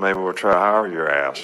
Maybe we'll try to hire your ass.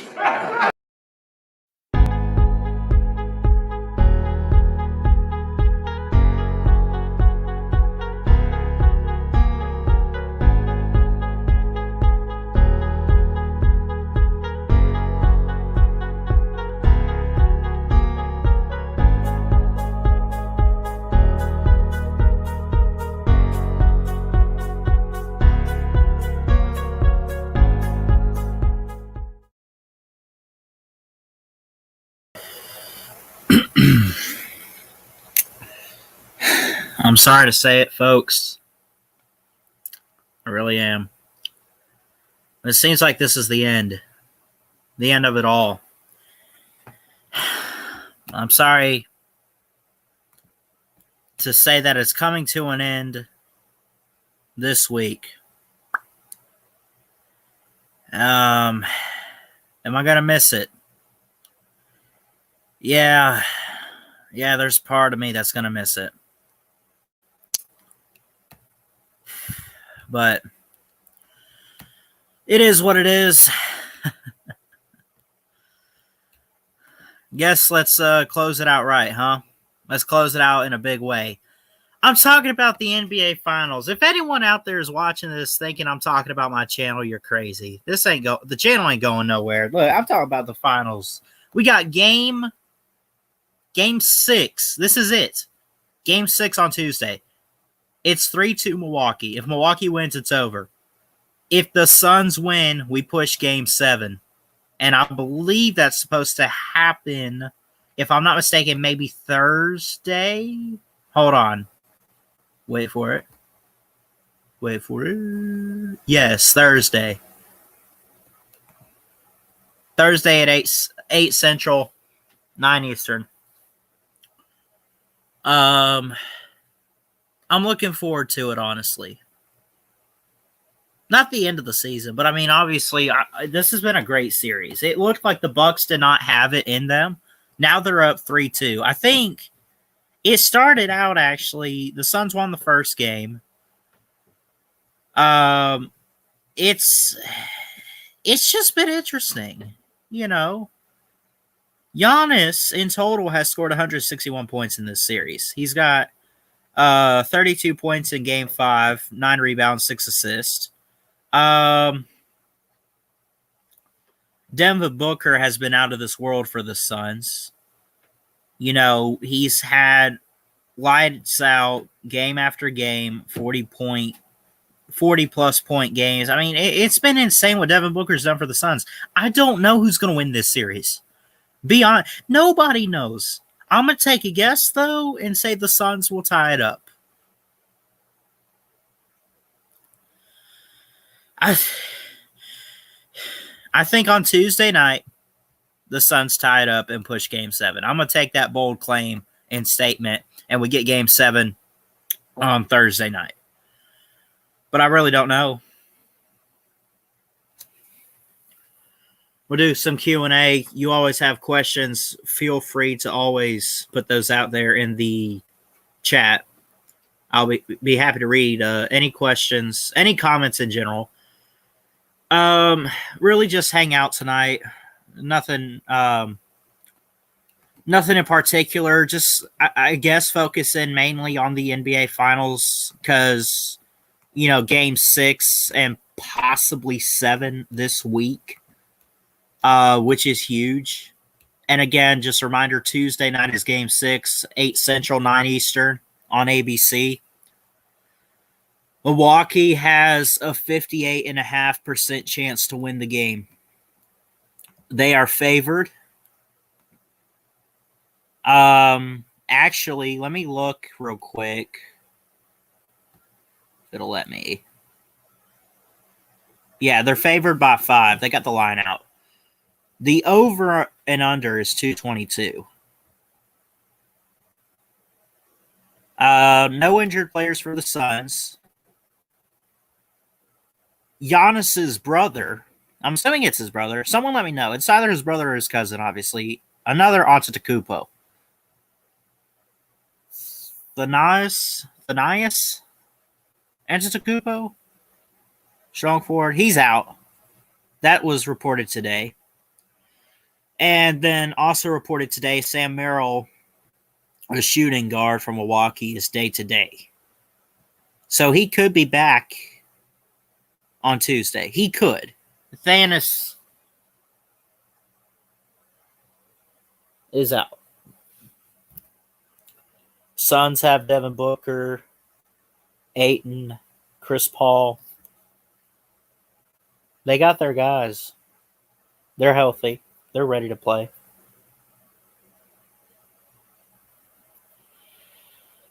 I'm sorry to say it, folks. I really am. It seems like this is the end of it all. I'm sorry to say that it's coming to an end this week. Am I going to miss it? Yeah, there's part of me that's going to miss it. But it is what it is. Guess let's close it out right, huh? Let's close it out in a big way. I'm talking about the NBA Finals. If anyone out there is watching this thinking I'm talking about my channel, you're crazy. The channel ain't going nowhere. Look, I'm talking about the Finals. We got game 6. This is it. Game 6 on Tuesday. It's 3-2 Milwaukee. If Milwaukee wins, it's over. If the Suns win, we push game 7. And I believe that's supposed to happen, if I'm not mistaken, maybe Thursday. Hold on. Wait for it. Yes, Thursday. Thursday at 8 Central, 9 Eastern. I'm looking forward to it, honestly. Not the end of the season, but I mean, obviously, this has been a great series. It looked like the Bucks did not have it in them. Now they're up 3-2. I think it started out, actually, the Suns won the first game. It's just been interesting, you know. Giannis, in total, has scored 161 points in this series. He's got 32 points in Game 5, 9 rebounds, 6 assists. Devin Booker has been out of this world for the Suns. You know, he's had lights out game after game, 40-plus point games. I mean, it's been insane what Devin Booker's done for the Suns. I don't know who's going to win this series. Be honest, nobody knows. I'm going to take a guess, though, and say the Suns will tie it up. I think on Tuesday night, the Suns tie it up and push Game 7. I'm going to take that bold claim and statement, and we get Game 7 on Thursday night. But I really don't know. We'll do some Q&A. You always have questions. Feel free to always put those out there in the chat. I'll be happy to read any questions, any comments in general. Really just hang out tonight. Nothing in particular. Just, I guess, focus in mainly on the NBA Finals because, you know, Game 6 and possibly 7 this week, which is huge. And again, just a reminder, Tuesday night is Game 6, 8 Central, 9 Eastern on ABC. Milwaukee has a 58.5% chance to win the game. They are favored. Actually, let me look real quick. It'll let me. Yeah, they're favored by 5. They got the line out. The over and under is 222. No injured players for the Suns. Giannis's brother, I'm assuming it's his brother. Someone let me know. It's either his brother or his cousin, obviously. Another Antetokounmpo. Thanasis Antetokounmpo, strong forward. He's out. That was reported today. And then also reported today, Sam Merrill, a shooting guard from Milwaukee, is day to day. So he could be back on Tuesday. He could. Thanos is out. Suns have Devin Booker, Ayton, Chris Paul. They got their guys. They're healthy. They're ready to play.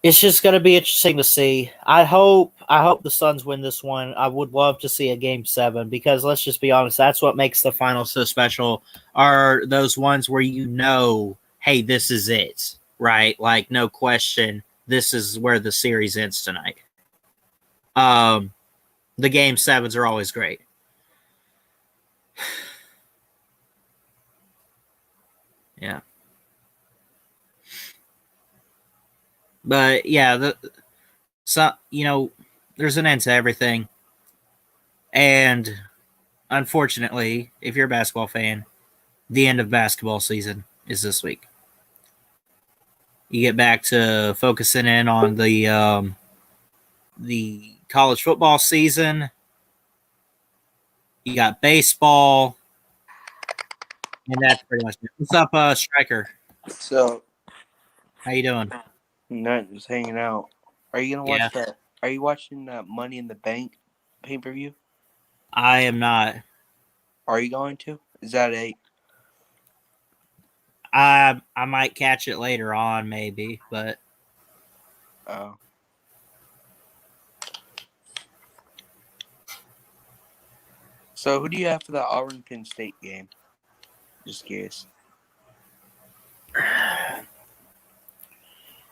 It's just going to be interesting to see. I hope the Suns win this one. I would love to see a game 7 because let's just be honest, that's what makes the finals so special. Are those ones where you know, hey, this is it, right? Like no question, this is where the series ends tonight. The game 7s are always great. Yeah. But yeah, there's an end to everything. And unfortunately, if you're a basketball fan, the end of basketball season is this week. You get back to focusing in on the college football season. You got baseball, and that's pretty much it. What's up, Striker? So, How you doing? nothing, just hanging out. Are you gonna Yeah. watch that? Are you watching that Money in the Bank pay-per-view? I am not. Are you going to? Is that 8? I might catch it later on, maybe, but Oh. So, who do you have for the Auburn Penn State game? Just curious.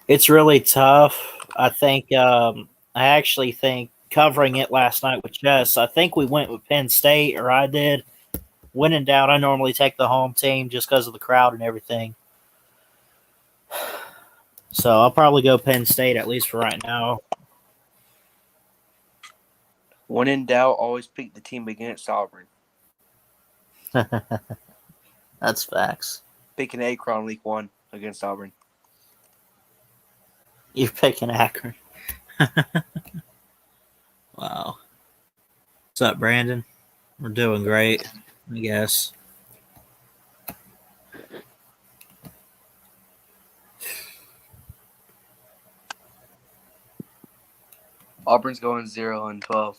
it's really tough. I think I actually think covering it last night with Jess, I think we went with Penn State, or I did. When in doubt, I normally take the home team just because of the crowd and everything. So I'll probably go Penn State at least for right now. When in doubt, always pick the team against Auburn. That's facts. Pick an Akron Week 1 against Auburn. You're picking Akron. Wow. What's up, Brandon? We're doing great, I guess. Auburn's going 0-12.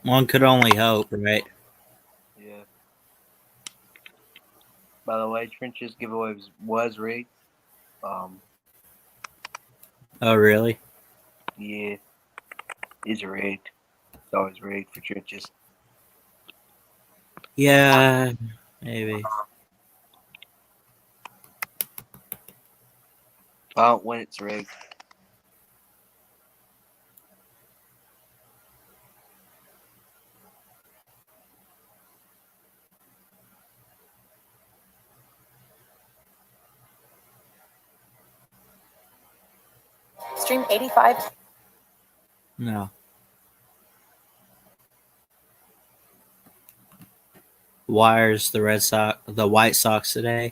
One could only hope, right? Yeah. By the way, Trench's giveaway was rigged. Oh, really? Yeah. It's rigged. It's always rigged for Trench's. Yeah, maybe. If I don't win, it's rigged. Stream 85. No. Wires the White Sox today.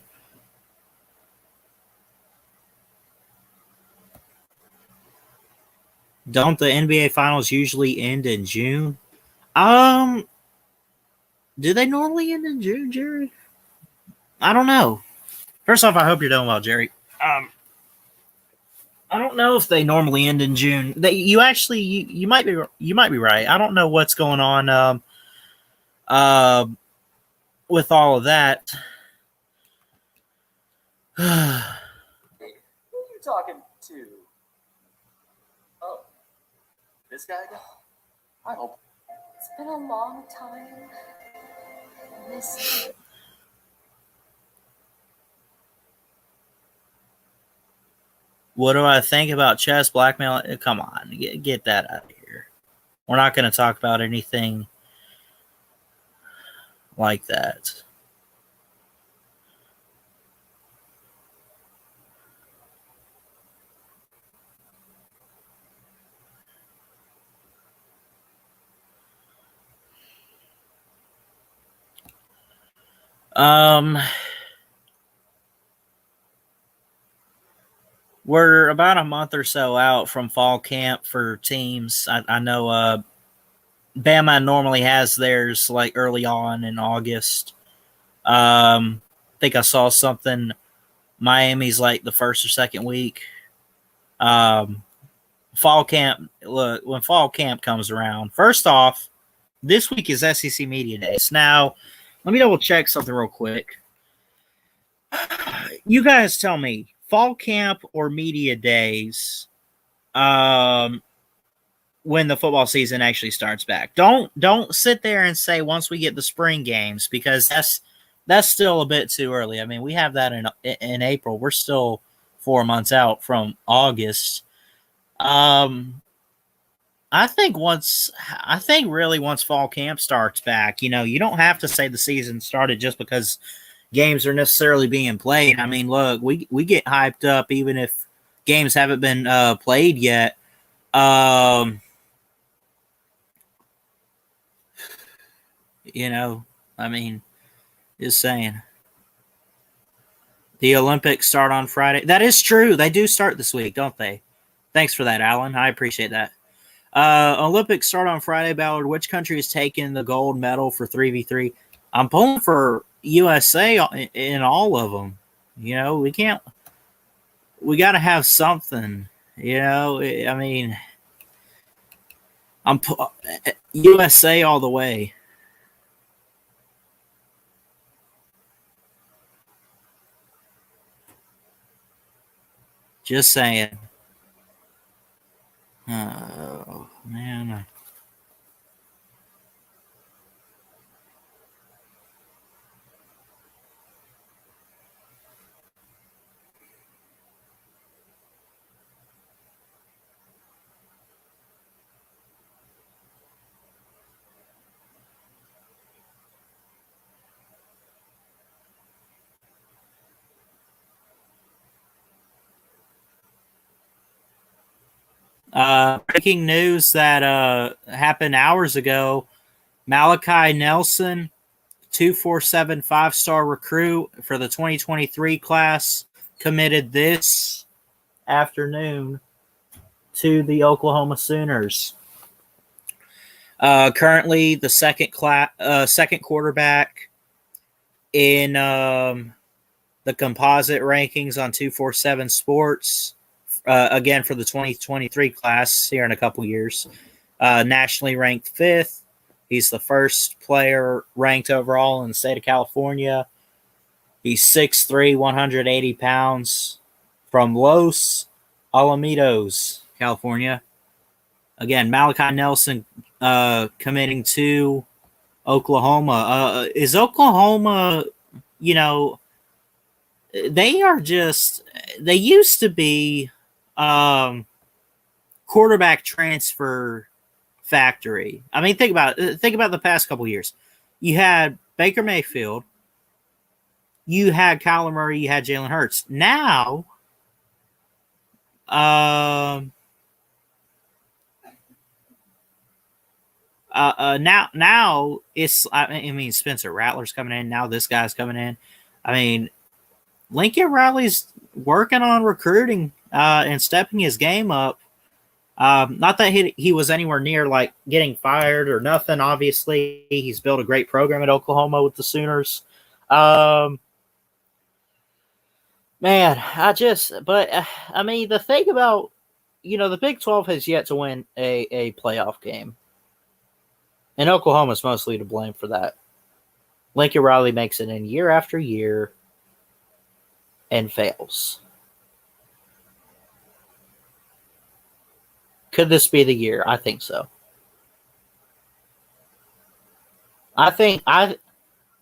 Don't the NBA finals usually end in June? Do they normally end in June, Jerry? I don't know. First off, I hope you're doing well, Jerry. I don't know if they normally end in June. You might be right. I don't know what's going on with all of that. Who are you talking to? Oh, this guy again? I hope. It's been a long time. I miss you. What do I think about chess blackmail? Come on, get that out of here. We're not going to talk about anything like that. Um, we're about a month or so out from fall camp for teams. I know Bama normally has theirs like early on in August. I think I saw something. Miami's like the first or second week. Fall camp. Look, when fall camp comes around, first off, this week is SEC Media Days. Now, let me double check something real quick. You guys tell me, fall camp or media days, when the football season actually starts back. Don't sit there and say once we get the spring games, because that's still a bit too early. I mean, we have that in April. We're still 4 months out from August. I think really once fall camp starts back, you don't have to say the season started just because games are necessarily being played. I mean, look, we get hyped up even if games haven't been played yet. I mean, just saying. The Olympics start on Friday. That is true. They do start this week, don't they? Thanks for that, Alan. I appreciate that. Olympics start on Friday, Ballard. Which country is taking the gold medal for 3v3? I'm pulling for USA in all of them. We can't. We got to have something. I mean, I'm USA all the way. Just saying. Oh, man. Breaking news that happened hours ago. Malachi Nelson, 247 5-star recruit for the 2023 class, committed this afternoon to the Oklahoma Sooners. Currently, the second quarterback in the composite rankings on 247 Sports. Again, for the 2023 class here in a couple years. Nationally ranked 5th. He's the first player ranked overall in the state of California. He's 6'3", 180 pounds, from Los Alamitos, California. Again, Malachi Nelson committing to Oklahoma. Is Oklahoma, they used to be quarterback transfer factory. I mean, think about it. Think about the past couple years. You had Baker Mayfield, you had Kyler Murray, you had Jalen Hurts. Now, now it's. I mean, Spencer Rattler's coming in. Now this guy's coming in. I mean, Lincoln Riley's working on recruiting and stepping his game up. Not that he was anywhere near like getting fired or nothing. Obviously, he's built a great program at Oklahoma with the Sooners. Man, I mean, the thing about, the Big 12 has yet to win a playoff game. And Oklahoma's mostly to blame for that. Lincoln Riley makes it in year after year and fails. Could this be the year? I think so. I'm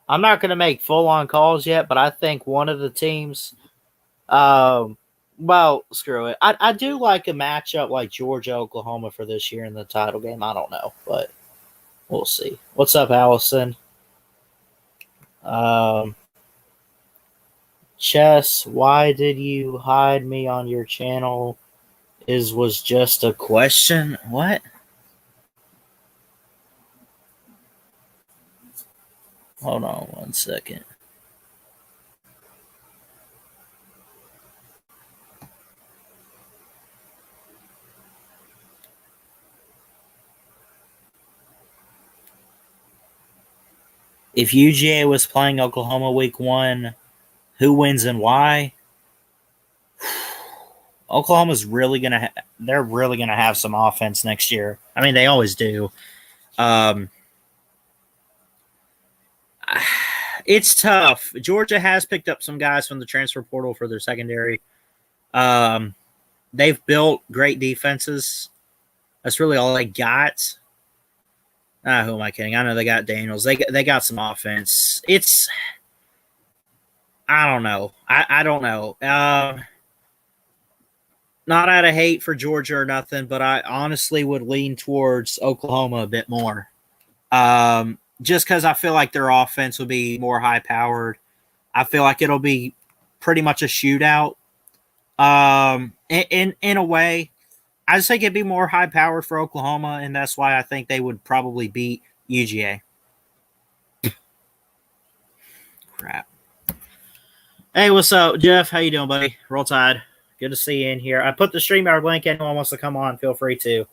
not going to make full-on calls yet, but I think one of the teams, well, screw it. I do like a matchup like Georgia-Oklahoma for this year in the title game. I don't know, but we'll see. What's up, Allison? Chess, why did you hide me on your channel? Was just a question. What? Hold on one second. if UGA was playing Oklahoma week 1, who wins and why? Oklahoma's really gonna they're really gonna have some offense next year. I mean, they always do. It's tough. Georgia has picked up some guys from the transfer portal for their secondary. They've built great defenses. That's really all they got. Who am I kidding? I know they got Daniels. They got some offense. It's I don't know. I don't know. Not out of hate for Georgia or nothing, but I honestly would lean towards Oklahoma a bit more. Just because I feel like their offense will be more high powered. I feel like it'll be pretty much a shootout. In a way, I just think it'd be more high powered for Oklahoma, and that's why I think they would probably beat UGA. Crap. Hey, what's up, Jeff? How you doing, buddy? Roll Tide. Good to see you in here. I put the StreamYard link. Anyone wants to come on, feel free to.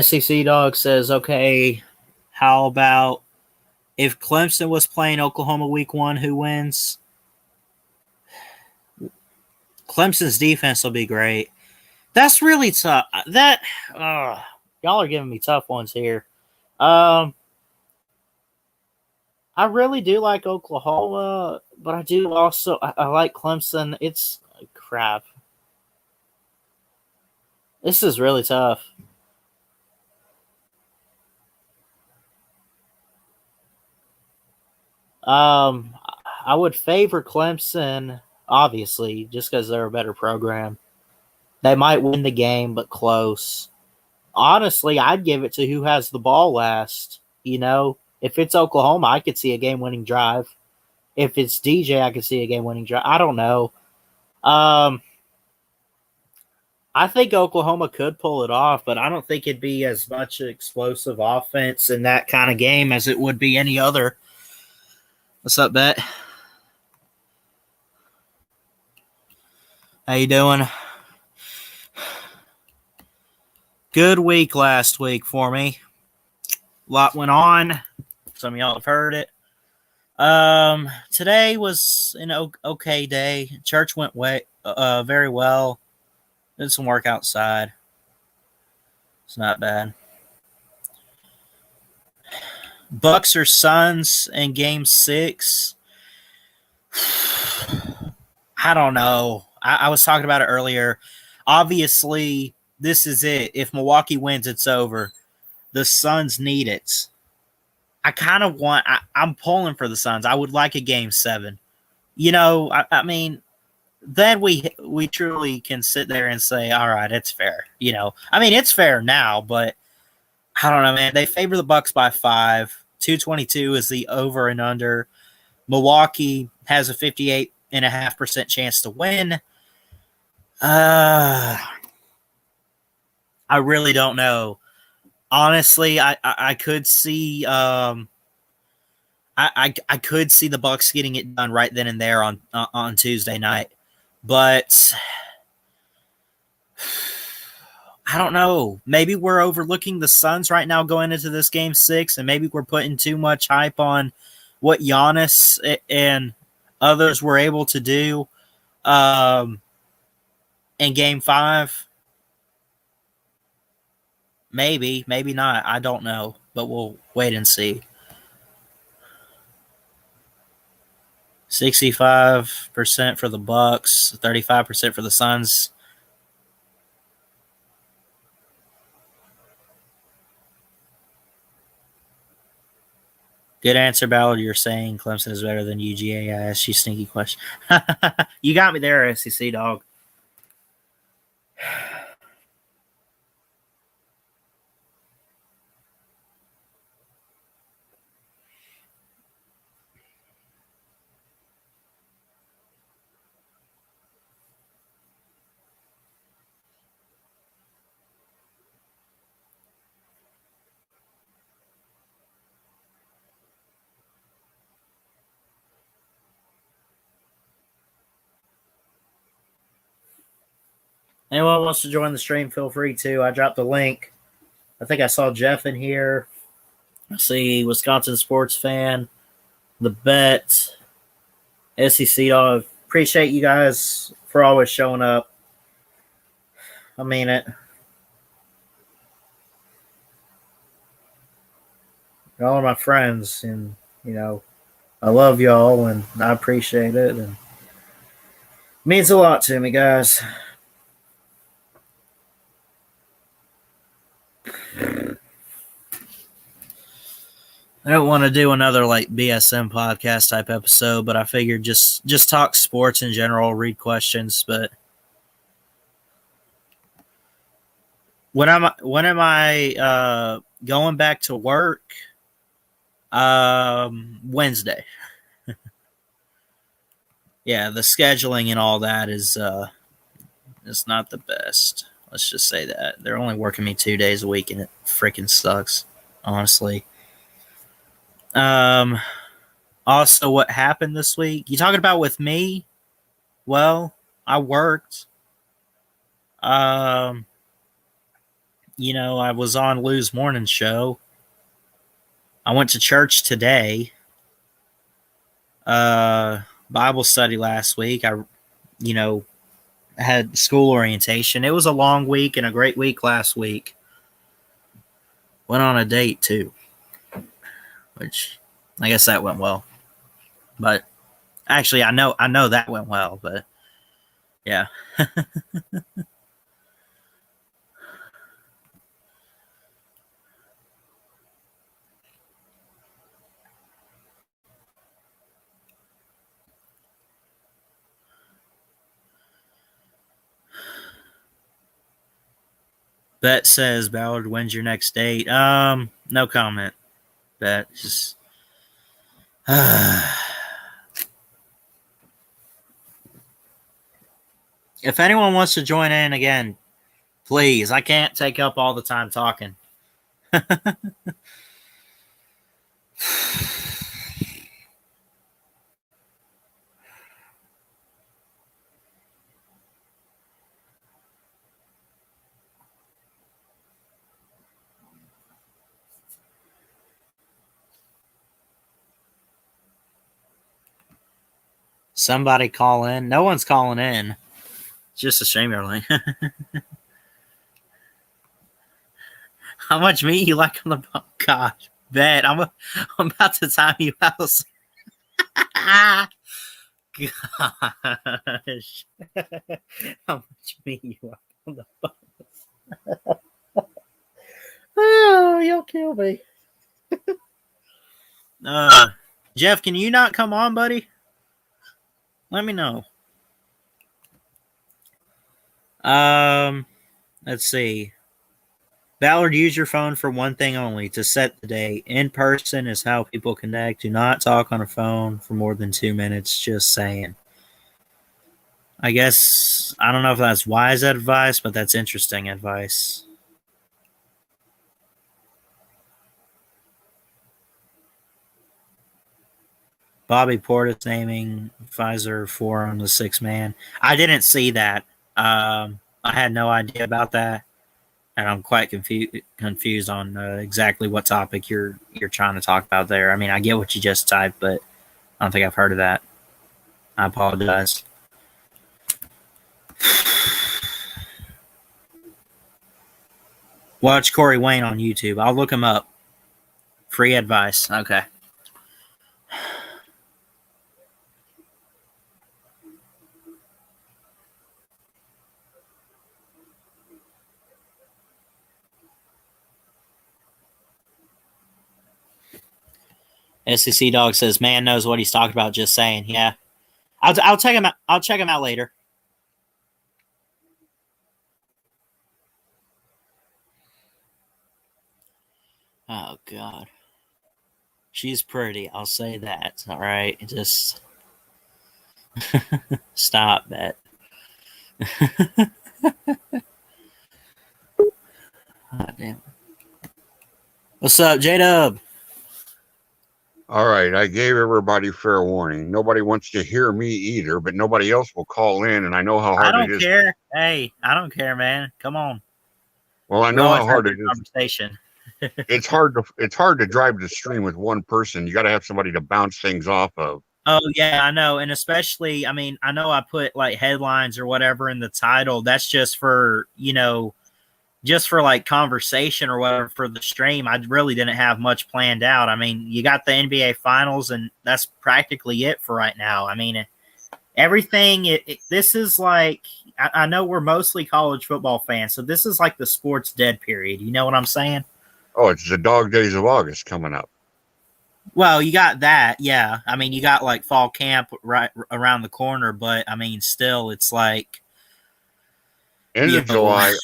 SEC Dog says, okay, how about if Clemson was playing Oklahoma week 1, who wins? Clemson's defense will be great. That's really tough. Y'all are giving me tough ones here. I really do like Oklahoma, but I do also I like Clemson. It's crap. This is really tough. I would favor Clemson, obviously, just because they're a better program. They might win the game, but close. Honestly, I'd give it to who has the ball last. You know, if it's Oklahoma, I could see a game-winning drive. If it's DJ, I could see a game-winning drive. I don't know. I think Oklahoma could pull it off, but I don't think it'd be as much explosive offense in that kind of game as it would be any other. What's up, Bet? How you doing? Good week last week for me. A lot went on. Some of y'all have heard it. Today was an okay day. Church went very well. Did some work outside. It's not bad. Bucks or Suns in Game 6. I don't know. I was talking about it earlier. Obviously, this is it. If Milwaukee wins, it's over. The Suns need it. I kind of want – I'm pulling for the Suns. I would like a Game 7. You know, I mean, then we truly can sit there and say, all right, it's fair. You know, I mean, it's fair now, but I don't know, man. They favor the Bucks by 5. 222 is the over and under. Milwaukee has a 58.5% chance to win. I really don't know. Honestly, I could see I could see the Bucks getting it done right then and there on Tuesday night, but I don't know. Maybe we're overlooking the Suns right now going into this Game 6, and maybe we're putting too much hype on what Giannis and others were able to do in Game 5. Maybe not. I don't know, but we'll wait and see. 65% for the Bucks, 35% for the Suns. Good answer, Ballard. You're saying Clemson is better than UGA. I asked you sneaky question. You got me there, SEC dog. Anyone wants to join the stream, feel free to. I dropped the link. I think I saw Jeff in here. I see Wisconsin sports fan, the bet, SEC dog. Appreciate you guys for always showing up. I mean it. Y'all are my friends, and I love y'all, and I appreciate it, and it means a lot to me, guys. I don't want to do another like BSM podcast type episode, but I figured just talk sports in general, read questions. But when am I going back to work? Wednesday. Yeah, the scheduling and all that is not the best. Let's just say that. They're only working me 2 days a week, and it freaking sucks, honestly. Also, what happened this week? You talking about with me? Well, I worked. I was on Lou's morning show. I went to church today. Bible study last week. I had school orientation. It was a long week and a great week last week. Went on a date too, which I guess that went well. But actually, I know that went well. But yeah. Bet says, Ballard, when's your next date? No comment. Bet just if anyone wants to join in again, please. I can't take up all the time talking. Somebody call in. No one's calling in. It's just a shame, everything. How much meat you like on the bone? Gosh, bet. I'm about to time you out. Gosh. How much meat you like on the bone? Oh, you'll kill me. Jeff, can you not come on, buddy? Let me know. Let's see. Ballard, use your phone for one thing only, to set the day. In person is how people connect. Do not talk on a phone for more than 2 minutes. Just saying. I guess, I don't know if that's wise advice, but that's interesting advice. Bobby Portis naming Pfizer Forum the sixth man. I didn't see that. I had no idea about that, and I'm quite confused on exactly what topic you're trying to talk about there. I mean, I get what you just typed, but I don't think I've heard of that. I apologize. Watch Corey Wayne on YouTube. I'll look him up. Free advice. Okay. SEC Dog says, "Man knows what he's talking about." Just saying. Yeah, I'll check him out. I'll check him out later. Oh God, she's pretty. I'll say that. All right, just stop that. Oh, damn. What's up, J-Dub? All right, I gave everybody fair warning. Nobody wants to hear me either, but nobody else will call in, and I know how I hard it don't is. care. Hey, I don't care, man. Come on. Well, I We know always how have hard a it good is. conversation. It's hard to drive the stream with one person. You got to have somebody to bounce things off of. Oh yeah, I know, and especially, I mean, I know I put like headlines or whatever in the title. That's just for just for like conversation or whatever for the stream. I really didn't have much planned out. I mean, you got the NBA Finals, and that's practically it for right now. I mean, everything. This is like I know we're mostly college football fans, so this is like the sports dead period. You know what I'm saying? Oh, it's the dog days of August coming up. Well, you got that, yeah. I mean, you got like fall camp right around the corner, but I mean, still, it's like End of you know, July,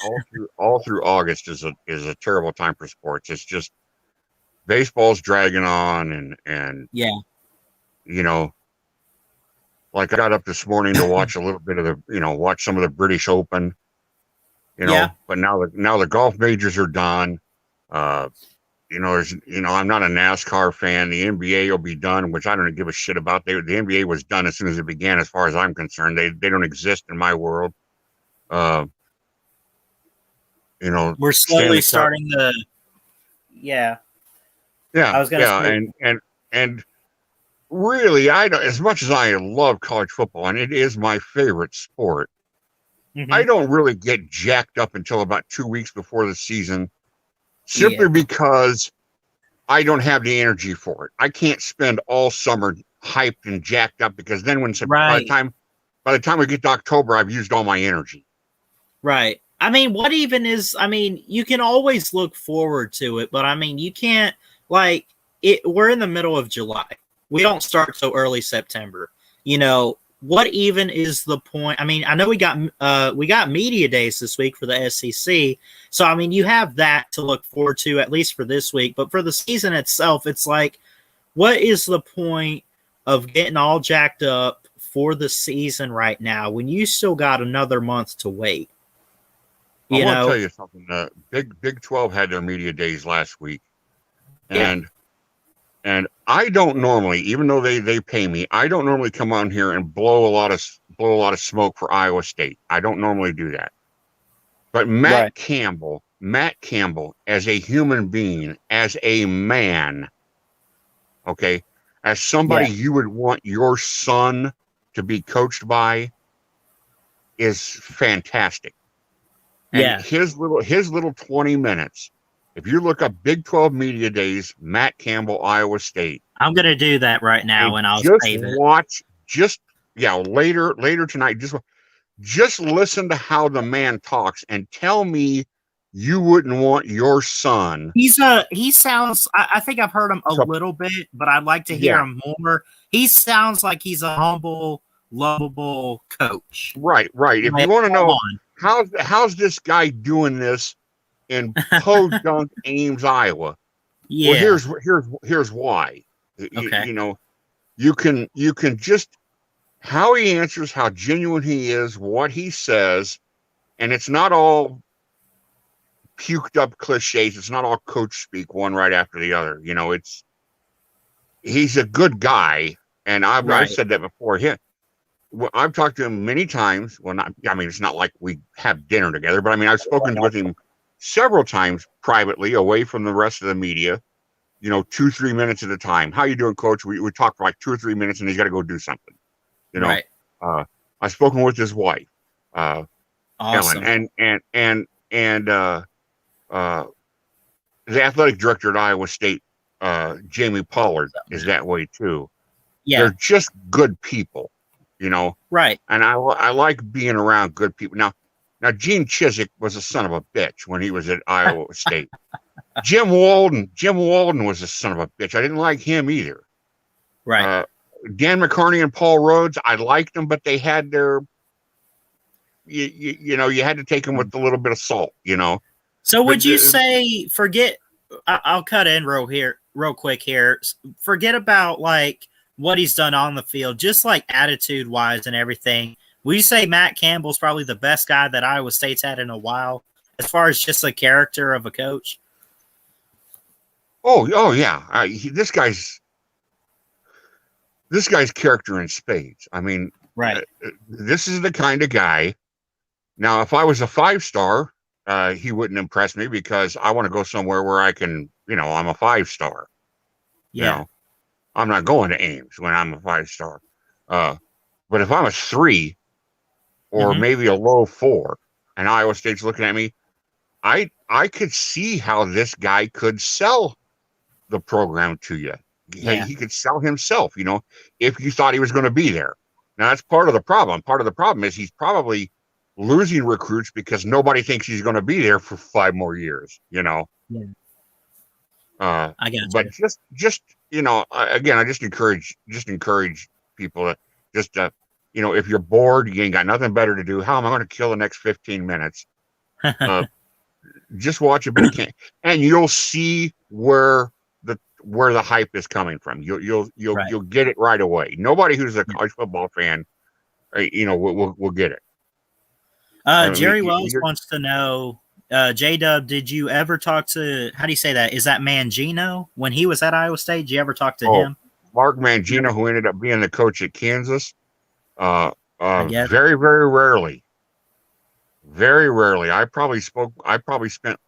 all through August is a terrible time for sports. It's just baseball's dragging on, and yeah, you know, like I got up this morning to watch a little bit of watch some of the British Open, Yeah. but now the golf majors are done. I'm not a NASCAR fan. The NBA will be done, which I don't give a shit about. The NBA was done as soon as it began, as far as I'm concerned. They don't exist in my world. We're slowly starting the. Yeah. Yeah, I was gonna say. and really, I don't. As much as I love college football, and it is my favorite sport, I don't really get jacked up until about 2 weeks before the season, simply because I don't have the energy for it. I can't spend all summer hyped and jacked up, because then by the time we get to October, I've used all my energy. Right. I mean, what even is? I mean, you can always look forward to it, but I mean, you can't like it. We're in the middle of July. We don't start so early September. What even is the point? I mean, I know we got media days this week for the SEC, so I mean, you have that to look forward to at least for this week. But for the season itself, it's like, what is the point of getting all jacked up for the season right now when you still got another month to wait? I want to tell you something. Big 12 had their media days last week, and I don't normally, even though they pay me, I don't normally come on here and blow a lot of smoke for Iowa State. I don't normally do that. But Matt Campbell, as a human being, as a man, okay, as somebody you would want your son to be coached by, is fantastic. And his little 20 minutes. If you look up Big 12 Media Days, Matt Campbell, Iowa State. I'm going to do that right now, and I'll save it. Later tonight, just listen to how the man talks and tell me you wouldn't want your son. He sounds, I think I've heard him a little bit, but I'd like to hear him more. He sounds like he's a humble, lovable coach. Right. If you want to know how's this guy doing this in Podunk, Ames, Iowa. Yeah. Well, here's why. Okay. You can just how he answers, how genuine he is, what he says, and it's not all puked up cliches. It's not all coach speak, one right after the other. He's a good guy, and I've said that before. I've talked to him many times. Well, it's not like we have dinner together, but I mean, I've spoken with him several times privately, away from the rest of the media, 2-3 minutes at a time. How you doing, coach? We talk for like 2 or 3 minutes, and he's got to go do something. I've spoken with his wife, awesome. Ellen, and the athletic director at Iowa State, Jamie Pollard, is that way too. Yeah. They're just good people, Right. And I like being around good people. Now, Gene Chizik was a son of a bitch when he was at Iowa State. Jim Walden was a son of a bitch. I didn't like him either. Right. Dan McCarney and Paul Rhodes, I liked them, but they had their, you had to take them with a little bit of salt, So would you say, I'll cut in real quick here. Forget about like what he's done on the field, just like attitude wise and everything. Would you say Matt Campbell's probably the best guy that Iowa State's had in a while, as far as just a character of a coach? Oh yeah. This guy's this guy's character in spades. I mean, Right. This is the kind of guy. Now, if I was a 5-star, he wouldn't impress me because I want to go somewhere where I can, I'm a 5-star. Yeah. I'm not going to Ames when I'm a 5-star. But if I'm a 3 or maybe a low 4 and Iowa State's looking at me, I could see how this guy could sell the program to you. Yeah. He could sell himself, if you thought he was going to be there. Now, that's part of the problem. Part of the problem is he's probably losing recruits because nobody thinks he's going to be there for 5 more years, Yeah. I got you. But just again, I just encourage people to if you're bored, you ain't got nothing better to do. How am I going to kill the next 15 minutes? Just watch a bit of and you'll see where the hype is coming from. You'll get it right away. Nobody who's a college football fan, will get it. Jerry Wells wants to know, J-Dub, did you ever talk to, how do you say that? Is that Mangino? When he was at Iowa State, did you ever talk to him? Mark Mangino, who ended up being the coach at Kansas. guess. Very, very rarely. Very rarely. I probably spent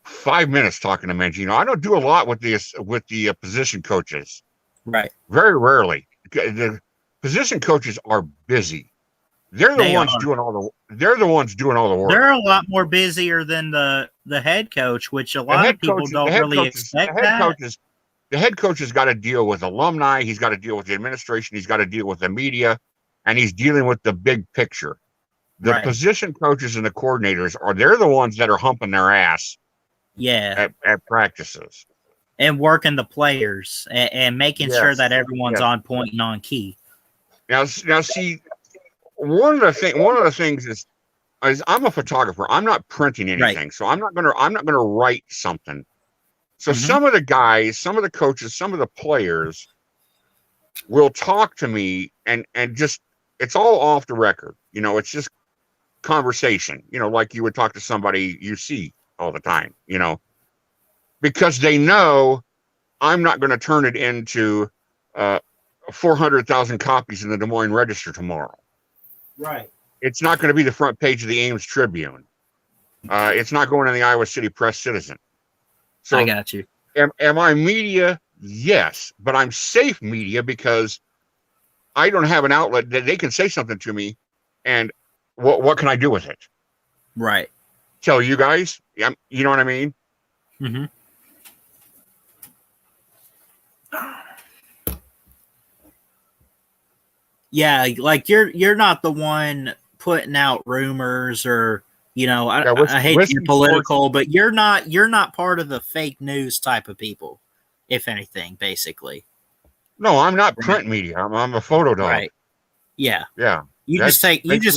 5 minutes talking to Mangino. I don't do a lot with the position coaches. Right. Very rarely. The position coaches are busy. They're the ones doing all the work. They're a lot more busier than the head coach, which a lot of people don't really expect that. The head coach has got to deal with alumni. He's got to deal with the administration. He's got to deal with the media, and he's dealing with the big picture. The position coaches and the coordinators they're the ones that are humping their ass. Yeah. At practices. And working the players and making sure that everyone's on point and on key. Now see, one of the things is I'm a photographer. I'm not printing anything, so I'm not gonna write something. So some of the guys, some of the coaches, some of the players will talk to me and just, it's all off the record. It's just conversation, like you would talk to somebody you see all the time, because they know I'm not going to turn it into 400,000 copies in the Des Moines Register tomorrow. Right. It's not going to be the front page of the Ames Tribune. It's not going in the Iowa City Press Citizen. So I got you. Am I media? Yes, but I'm safe media because I don't have an outlet that they can say something to me, and what can I do with it? Right. Tell you guys, you know what I mean? Mm-hmm. Yeah, like you're not the one putting out rumors or I hate to be political, but you're not part of the fake news type of people, if anything, basically. No, I'm not print media. I'm a photo dog. Right. Yeah. Yeah. You just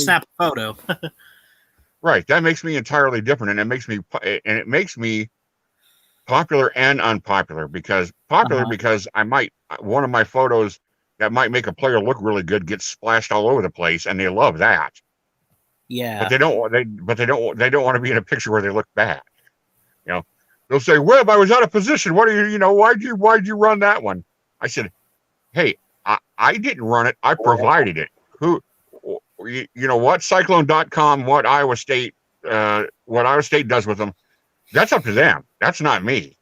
snap a photo. Right. That makes me entirely different, and it makes me popular and unpopular because one of my photos that might make a player look really good gets splashed all over the place, and they love that. Yeah. But they don't want to be in a picture where they look bad. They'll say, "Webb, I was out of position. What are you? Why'd you run that one?" I said, "Hey, I didn't run it. I provided it. What Cyclone.com, what Iowa State does with them, that's up to them. That's not me.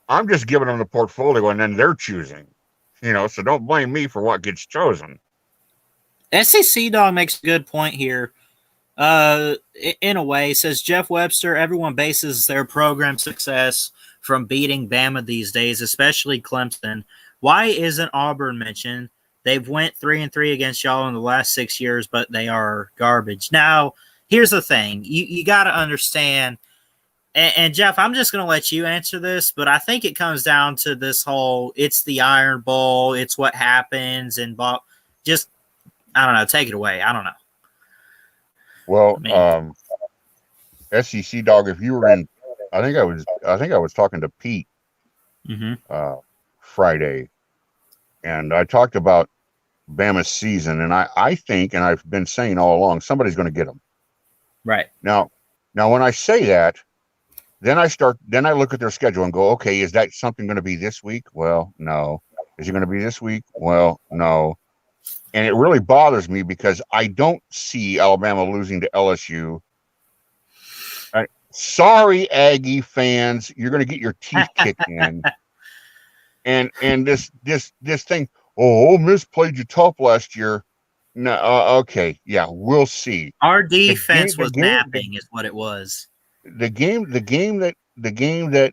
I'm just giving them the portfolio, and then they're choosing. So don't blame me for what gets chosen." SEC Dog makes a good point here. In a way, says Jeff Webster, everyone bases their program success from beating Bama these days, especially Clemson. Why isn't Auburn mentioned? They've went 3-3 against y'all in the last 6 years, but they are garbage. Now, here's the thing. You got to understand, and Jeff, I'm just going to let you answer this, but I think it comes down to this whole, it's the Iron Bowl, it's what happens, and just, I don't know, take it away. I don't know. Well, SEC Dog, if you were in, I think I was talking to Pete Friday, and I talked about Bama's season, and I think, and I've been saying all along, somebody's going to get them. Right. Now when I say that, then I look at their schedule and go, okay, is that something going to be this week? Well, no. Is it going to be this week? Well, no. And it really bothers me because I don't see Alabama losing to LSU. Sorry, Aggie fans, you're going to get your teeth kicked in. And this thing, Ole Miss played you tough last year. No, okay, yeah, we'll see. Our defense was napping, is what it was. The game that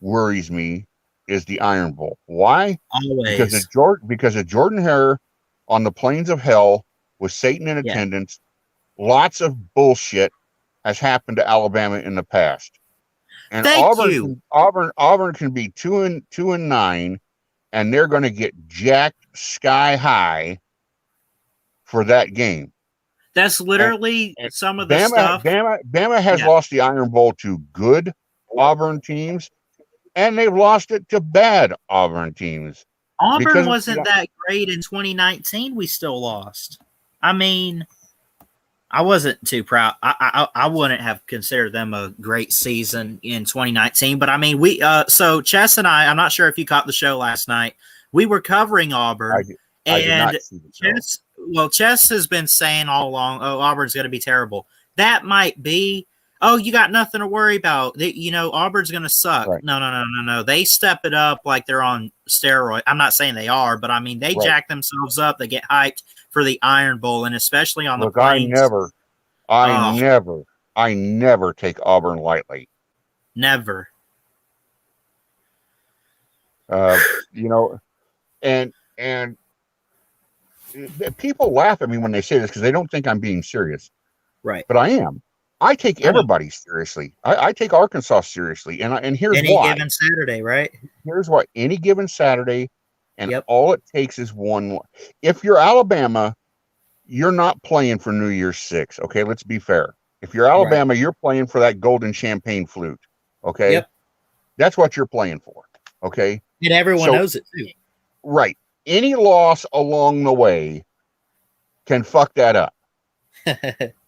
worries me is the Iron Bowl. Why? Always. Because of Jordan Hare on the plains of hell with Satan in attendance. Lots of bullshit has happened to Alabama in the past. And Auburn can be 2-9, and they're going to get jacked sky high for that game. That's literally some of the Bama, stuff. Bama has lost the Iron Bowl to good Auburn teams, and they've lost it to bad Auburn teams. Auburn wasn't that great in 2019. We still lost. I mean, I wasn't too proud. I wouldn't have considered them a great season in 2019. But I mean, so Chess and I'm not sure if you caught the show last night. We were covering Auburn, I did not see the show. Chess has been saying all along, "Oh, Auburn's going to be terrible." That might be. Oh, you got nothing to worry about. Auburn's going to suck. Right. No. They step it up like they're on steroids. I'm not saying they are, but I mean, they jack themselves up. They get hyped for the Iron Bowl, and especially on the plains. I never take Auburn lightly. Never. And people laugh at me when they say this because they don't think I'm being serious. Right. But I am. I take everybody seriously. I take Arkansas seriously, and here's why. Any given Saturday, right? Here's why. Any given Saturday, and all it takes is one. If you're Alabama, you're not playing for New Year's 6. Okay, let's be fair. If you're Alabama, you're playing for that golden champagne flute. Okay, that's what you're playing for. Okay, and everyone knows it too. Right. Any loss along the way can fuck that up.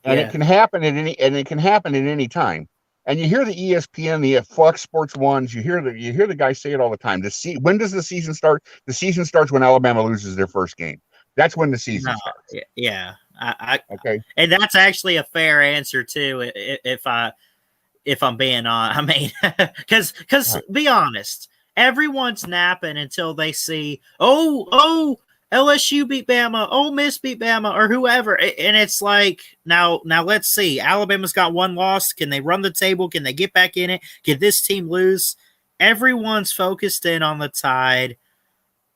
And it can happen at any time. And you hear the ESPN, the Fox Sports ones, you hear the guy say it all the time. When does the season start? The season starts when Alabama loses their first game. That's when the season starts. Yeah. Okay. And that's actually a fair answer too, if I'm being on. I mean, because be honest, everyone's napping until they see, LSU beat Bama, Ole Miss beat Bama, or whoever. And it's like, now let's see. Alabama's got one loss. Can they run the table? Can they get back in it? Can this team lose? Everyone's focused in on the Tide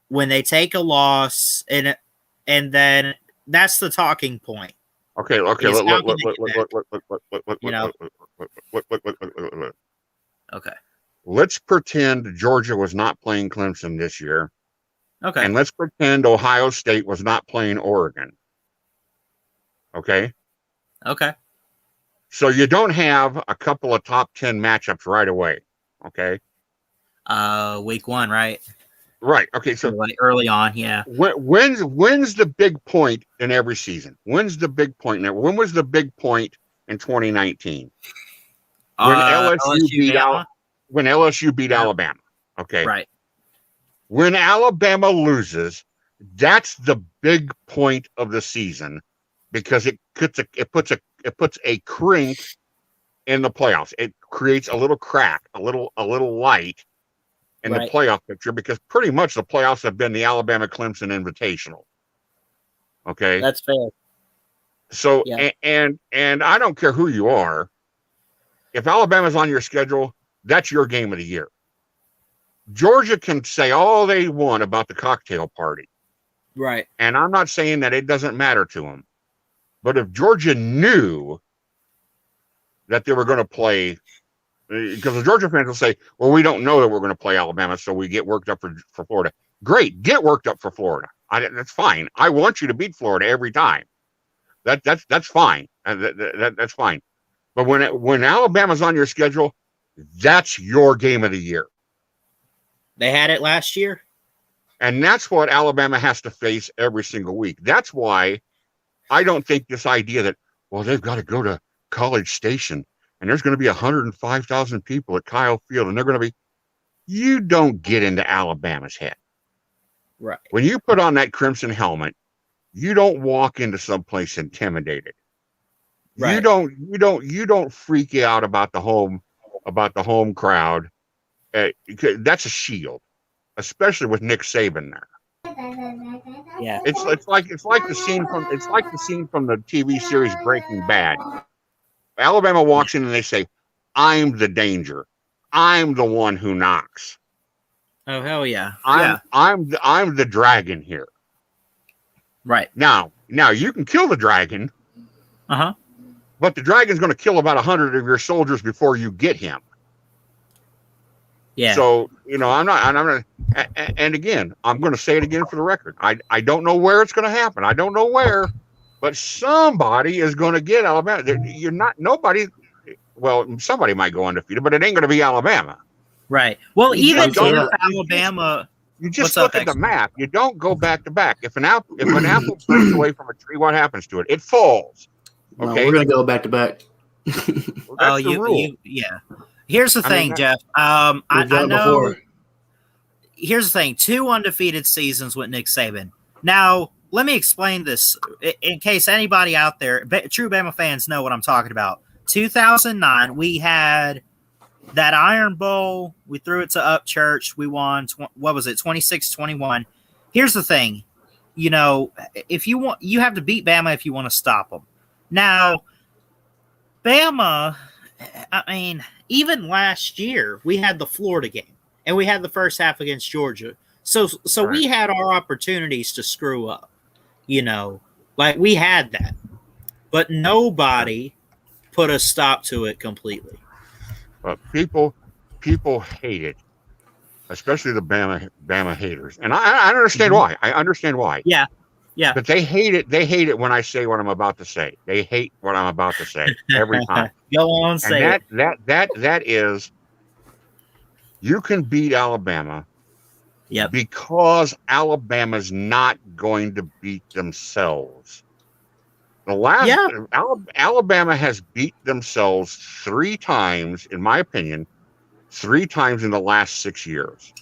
when they take a loss, and then that's the talking point. Okay. Okay. Let's pretend Georgia was not playing Clemson this year. Okay. And let's pretend Ohio State was not playing Oregon. Okay. Okay. So you don't have a couple of top 10 matchups right away. Okay. Week 1, right? Right. Okay. So early on, yeah. When's the big point in every season? When's the big point? When was the big point in 2019? When LSU beat Alabama. Okay. Right. When Alabama loses, that's the big point of the season because it puts a crink in the playoffs. It creates a little crack, a little light in the playoff picture because pretty much the playoffs have been the Alabama Clemson Invitational. Okay, that's fair. So and I don't care who you are, if Alabama's on your schedule, that's your game of the year. Georgia can say all they want about the cocktail party. Right. And I'm not saying that it doesn't matter to them. But if Georgia knew that they were going to play, because the Georgia fans will say, well, we don't know that we're going to play Alabama, so we get worked up for Florida. Great. Get worked up for Florida. That's fine. I want you to beat Florida every time. That's fine. That's fine. But when Alabama's on your schedule, that's your game of the year. They had it last year. And that's what Alabama has to face every single week. That's why I don't think this idea that, well, they've got to go to College Station and there's going to be 105,000 people at Kyle Field and they're going to be, you don't get into Alabama's head. Right. When you put on that crimson helmet, you don't walk into someplace intimidated. Right. You don't freak out about the home crowd. That's a shield, especially with Nick Saban there. Yeah. It's like the scene from the TV series Breaking Bad. Alabama walks in and they say, "I'm the danger. I'm the one who knocks. Oh hell yeah. I'm the dragon here." Right. Now you can kill the dragon, but the dragon's going to kill about 100 of your soldiers before you get him. Yeah. So I'm not. And again, I'm going to say it again for the record. I don't know where it's going to happen. I don't know where, but somebody is going to get Alabama. You're not nobody. Well, somebody might go undefeated, but it ain't going to be Alabama. Right. Well, even if Alabama, you just look at the map. You don't go back to back. If an apple breaks away from a tree, what happens to it? It falls. Okay, no, we're going to go back to back. Well, that's the rule. Yeah. Here's the thing, Jeff. I know. Before. Here's the thing: 2 undefeated seasons with Nick Saban. Now, let me explain this in case anybody out there, true Bama fans, know what I'm talking about. 2009, we had that Iron Bowl. We threw it to Upchurch. We won. What was it? 26-21. Here's the thing: if you want, you have to beat Bama if you want to stop them. Now, Bama. I mean, even last year we had the Florida game and we had the first half against Georgia. So right. We had our opportunities to screw up, like we had that, but nobody put a stop to it completely. But people hate it, especially the Bama haters, and I understand why. I understand why. Yeah. But they hate it. They hate it when I say what I'm about to say. They hate what I'm about to say every time. Go on, say it. That is, you can beat Alabama. Yep. Because Alabama's not going to beat themselves. Alabama has beat themselves 3 times, in my opinion, 3 times in the last 6 years.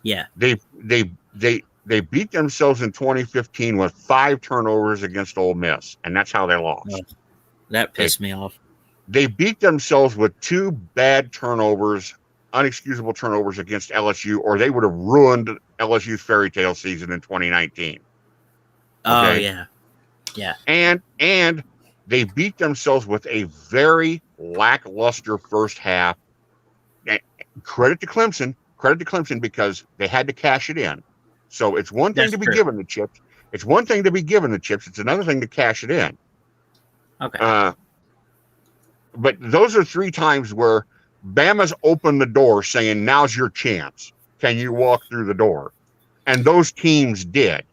Yeah. They beat themselves in 2015 with 5 turnovers against Ole Miss, and that's how they lost. Oh, that pissed me off. They beat themselves with 2 bad turnovers, unexcusable turnovers against LSU, or they would have ruined LSU's fairy tale season in 2019. Oh, yeah. Yeah. And they beat themselves with a very lackluster first half. Credit to Clemson because they had to cash it in. So it's one thing to be given the chips. It's one thing to be given the chips. It's another thing to cash it in. Okay. But those are 3 times where Bama's opened the door saying, "Now's your chance. Can you walk through the door?" And those teams did.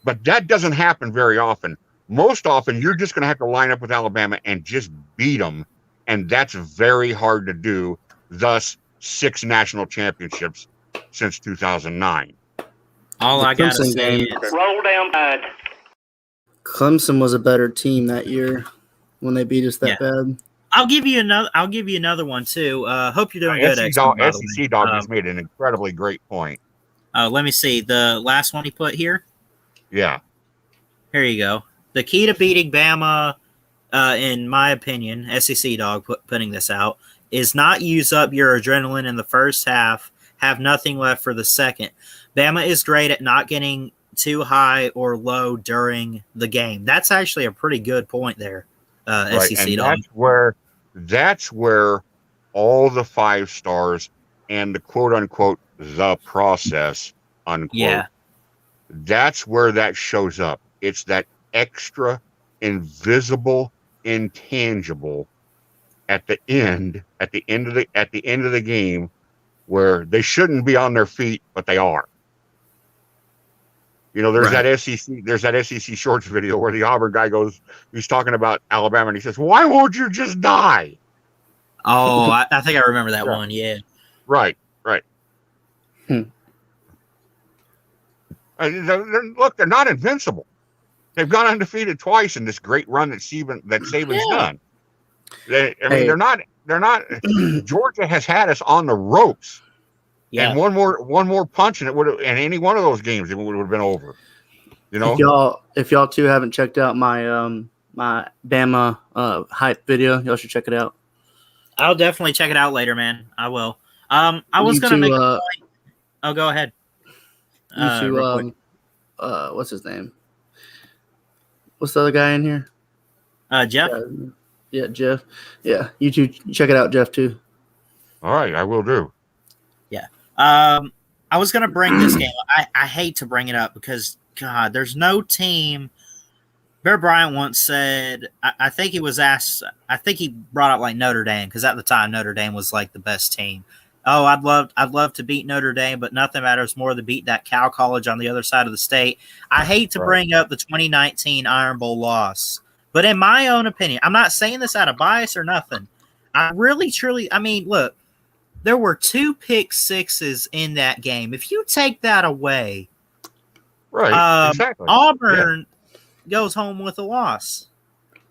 But that doesn't happen very often. Most often, you're just going to have to line up with Alabama and just beat them. And that's very hard to do. Thus, 6 national championships since 2009. All I got to say is roll down tide. Clemson was a better team that year when they beat us that bad. I'll give you another one too. Hope you're doing good. SEC Dog just made an incredibly great point. Let me see the last one he put here. Yeah. Here you go. The key to beating Bama, in my opinion, SEC Dog putting this out, is not use up your adrenaline in the first half. Have nothing left for the second. Bama is great at not getting too high or low during the game. That's actually a pretty good point there, SEC and Dog. That's where all the 5 stars and the quote-unquote the process, unquote, that's where that shows up. It's that extra invisible intangible at the end of the game where they shouldn't be on their feet, but they are. There's that SEC Shorts video where the Auburn guy he's talking about Alabama, and he says, "Why won't you just die?" Oh, I think I remember that one. Yeah. Right. Look, they're not invincible. They've gone undefeated twice in this great run that Saban's done. They're not. Georgia has had us on the ropes. Yeah. And one more punch, and it would have, and any one of those games, it would have been over. You know, If y'all two haven't checked out my my Bama hype video, y'all should check it out. I'll definitely check it out later, man. I will. I was going to make a point. Oh, go ahead. Real quick. What's his name? What's the other guy in here? Jeff? Yeah, Jeff. Yeah, you two check it out, Jeff, too. all right, I will do. I was going to bring this game. I hate to bring it up because, God, there's no team. Bear Bryant once said, I think he was asked, I think he brought up like Notre Dame because at the time Notre Dame was like the best team. Oh, I'd love to beat Notre Dame, but nothing matters more than beat that Cal College on the other side of the state. I hate to bring up the 2019 Iron Bowl loss, but in my own opinion, I'm not saying this out of bias or nothing. I really, truly, I mean, look, there were 2 pick sixes in that game. If you take that away, Right, exactly. Auburn goes home with a loss.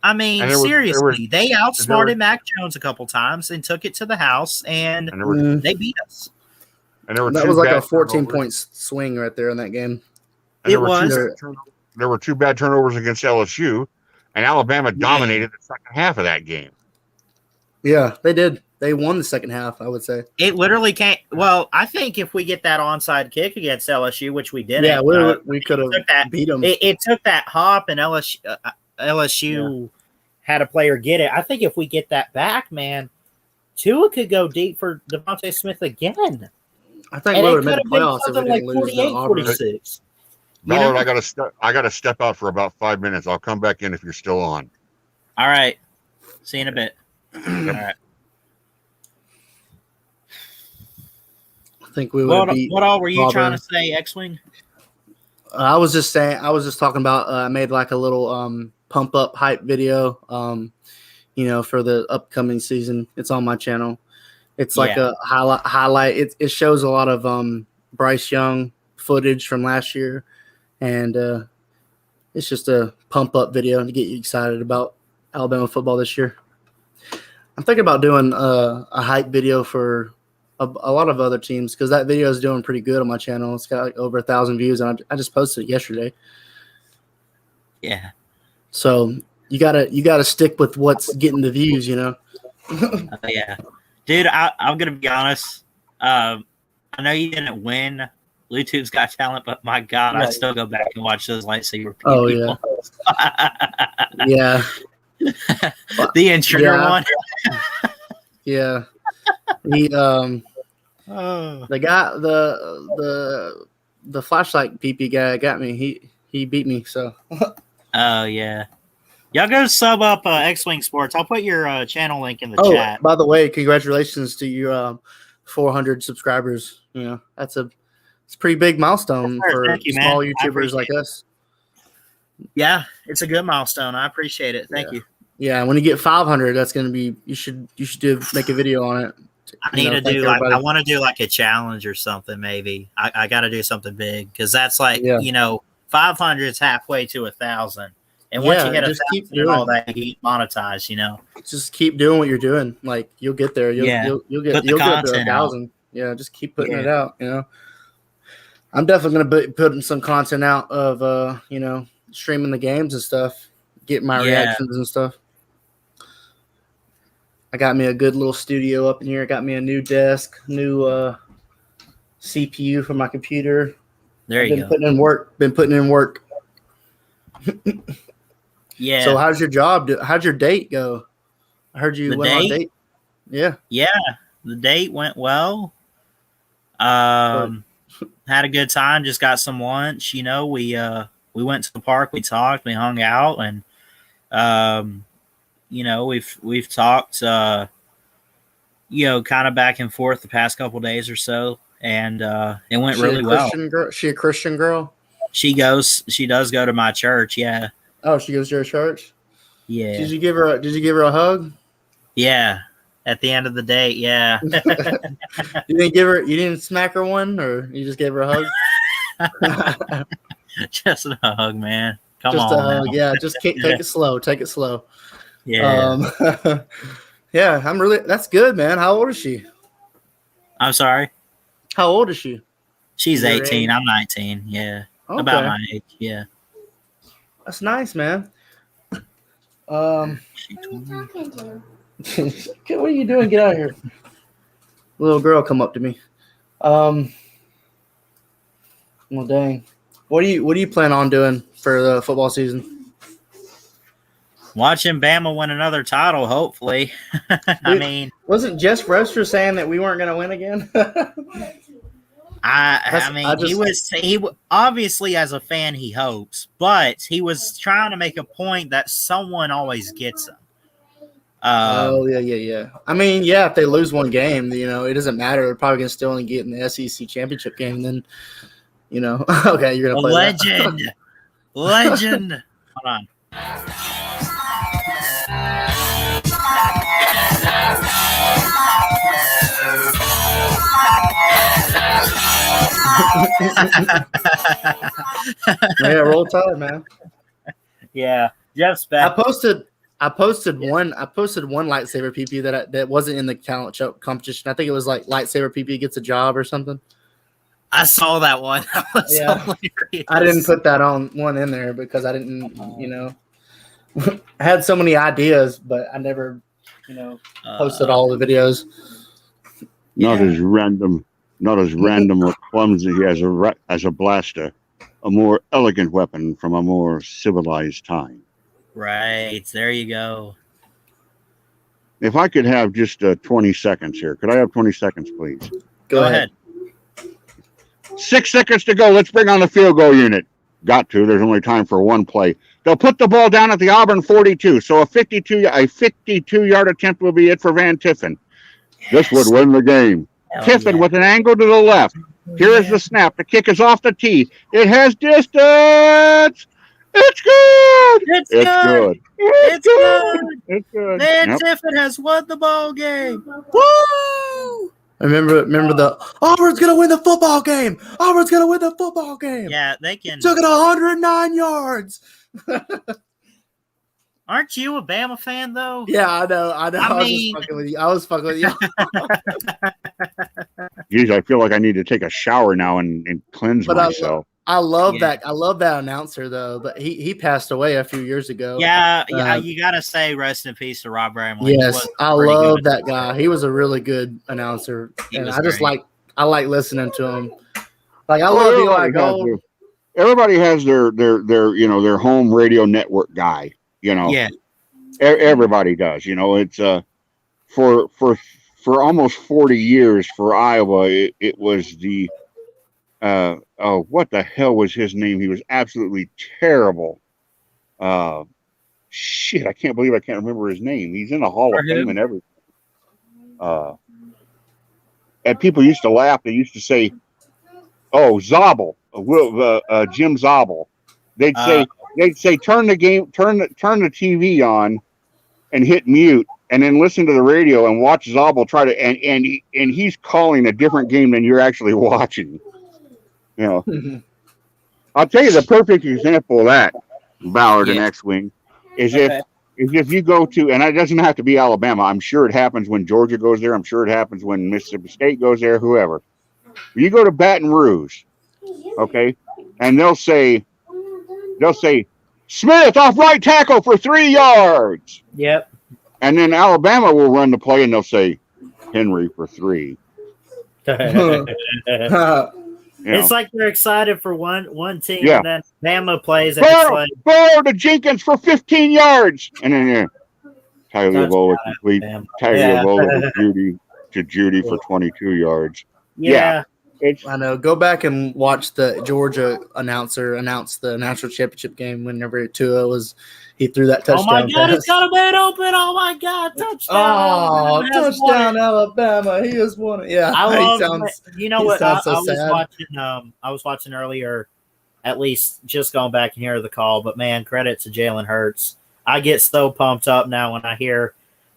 I mean, seriously, they outsmarted Mac Jones a couple times and took it to the house, and they beat us. And that was like a 14-point swing right there in that game. It was. There were 2 bad turnovers against LSU, and Alabama dominated the second half of that game. Yeah, they did. They won the second half, I would say. It literally can't. Well, I think if we get that onside kick against LSU, which we didn't, we could have beat them. It took that hop, and LSU had a player get it. I think if we get that back, man, Tua could go deep for Devontae Smith again. I think we would have made the playoffs if we didn't lose to Auburn. 46. Ballard, I got to step out for about 5 minutes. I'll come back in if you're still on. All right. See you in a bit. All right. I think we would beat. What all were you Auburn. trying to say, X-Wing? I was just talking about. I made like a little pump up hype video. For the upcoming season. It's on my channel. It's like a highlight. It shows a lot of Bryce Young footage from last year, and it's just a pump up video to get you excited about Alabama football this year. I'm thinking about doing a hype video for a lot of other teams because that video is doing pretty good on my channel. It's got like over 1,000 views, and I just posted it yesterday. Yeah. So you gotta stick with what's getting the views, Yeah, dude. I'm gonna be honest. I know you didn't win YouTube's Got Talent, but my God, I still go back and watch those lightsaber people. Oh yeah. The intruder one. Yeah. He the guy the flashlight PP guy got me. He beat me, so oh yeah. Y'all go sub up X-Wing Sports. I'll put your channel link in the chat. By the way, congratulations to your 400 subscribers. It's a pretty big milestone for small YouTubers like us. Yeah, it's a good milestone. I appreciate it. Thank you. Yeah, when you get 500, that's going to be you should make a video on it. I need to do I want to do like a challenge or something. Maybe I got to do something big because that's like 500 is halfway to 1,000, and once you hit 1,000 and all that, you get monetized. Just keep doing what you're doing. Like you'll get there. You'll get to 1,000. Yeah, just keep putting it out. I'm definitely going to be putting some content out of streaming the games and stuff, getting my reactions and stuff. I got me a good little studio up in here. Got me a new desk, new CPU for my computer. There you go. Been putting in work. Yeah. So how's your job? How'd your date go? I heard you went on a date. Yeah. Yeah. The date went well. Had a good time. Just got some lunch. We went to the park. We talked. We hung out, and we've talked. Kind of back and forth the past couple days or so, and it went really well. She a Christian girl? She does go to my church. Yeah. Oh, she goes to your church? Yeah. Did you give her a hug? Yeah. At the end of the date, yeah. You didn't smack her one, or you just gave her a hug? Just a hug, man. Come just on. A hug. Yeah, just take it slow. Take it slow. Yeah. Yeah, that's good, man. How old is she? I'm sorry. How old is she? She's Your 18. age? I'm 19. Yeah. Okay. About my age. Yeah. That's nice, man. She Who are you 20. talking to? What are you doing? Get out of here. Little girl come up to me. Well, dang. What do you plan on doing for the football season? Watching Bama win another title, hopefully. I Dude, mean, wasn't Jess Roster saying that we weren't going to win again? he obviously as a fan he hopes, but he was trying to make a point that someone always gets him. Oh yeah. I mean, yeah, if they lose one game, it doesn't matter. They're probably going to still only get in the SEC championship game. Then, okay, you're going to a play legend, that. legend. Hold on. Yeah, roll tide, man. Yeah, Jeff's back. I posted one lightsaber PP that wasn't in the talent show competition. I think it was like lightsaber PP gets a job or something. I saw that one. That was hilarious. I didn't put that one in there because I didn't, I had so many ideas, but I never, posted all the videos. Not as random or clumsy as a blaster, a more elegant weapon from a more civilized time. Right, there you go. If I could have just 20 seconds here, could I have 20 seconds, please? Go ahead. 6 seconds to go. Let's bring on the field goal unit. Got to. There's only time for one play. They'll put the ball down at the Auburn 42. So a 52-yard attempt will be it for Van Tiffen. Yes. This would win the game. Tiffen with an angle to the left. Here is the snap. The kick is off the tee. It has distance. It's good. It's good. It's good. Van Tiffen has won the ball game. Woo! Remember the Auburn's gonna win the football game. Auburn's gonna win the football game. Yeah, they can. Took it 109 yards. Aren't you a Bama fan though? Yeah, I know. I was fucking with you. Geez, I feel like I need to take a shower now and cleanse myself. I love that. I love that announcer though, but he passed away a few years ago. Yeah, you gotta say rest in peace to Rob Bramley. Yes, I love that guy. He was a really good announcer, and I like listening to him. Like I love Eli Gold. Everybody has their home radio network guy. Yeah. Everybody does. It's for almost 40 years for Iowa. It was the what the hell was his name? He was absolutely terrible. Shit, I can't believe I can't remember his name. He's in the Hall of Fame and everything. And people used to laugh. They used to say, "Oh, Zabel, Jim Zabel." They'd say, "Turn the TV on, and hit mute, and then listen to the radio and watch Zabel try to." And he's calling a different game than you're actually watching. I'll tell you the perfect example of that, Ballard and X-Wing, is if you go to, and it doesn't have to be Alabama. I'm sure it happens when Georgia goes there. I'm sure it happens when Mississippi State goes there. Whoever, you go to Baton Rouge, okay, and they'll say, Smith off right tackle for 3 yards. Yep. And then Alabama will run the play and they'll say Henry for 3. It's like they're excited for one team, Yeah. and then Bama plays, and it's like Burrow to Jenkins for 15 yards, and then Tagovailoa complete. Tagovailoa to Judy for 22 yards. yeah. I know. Go back and watch the Georgia announcer announce the national championship game whenever Tua he threw that touchdown. Oh my God, it's got a man open. Oh my God, touchdown! Oh, touchdown, Alabama! He has won it. Yeah, I love. he What? sounds so I was sad. watching. I was watching earlier. At least just going back and hear the call, but man, credit to Jalen Hurts. I get so pumped up now when I hear.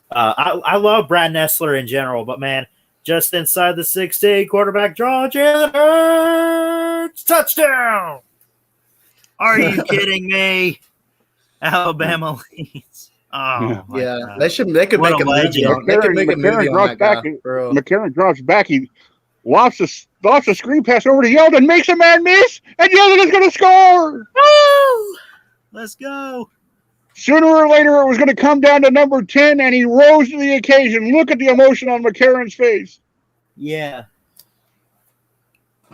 I love Brad Nessler in general, but man. Just inside the 16, quarterback draw, Jalen Hurts, touchdown! Are you kidding me? Alabama leads. Oh, yeah. God. They could make a movie on that guy. McCarron drops back. He lofts lost a screen pass over to Yeldon, makes a man miss, and Yeldon is going to score. Woo! Let's go. Sooner or later, it was going to come down to number 10, and he rose to the occasion. Look at the emotion on McCarron's face. Yeah.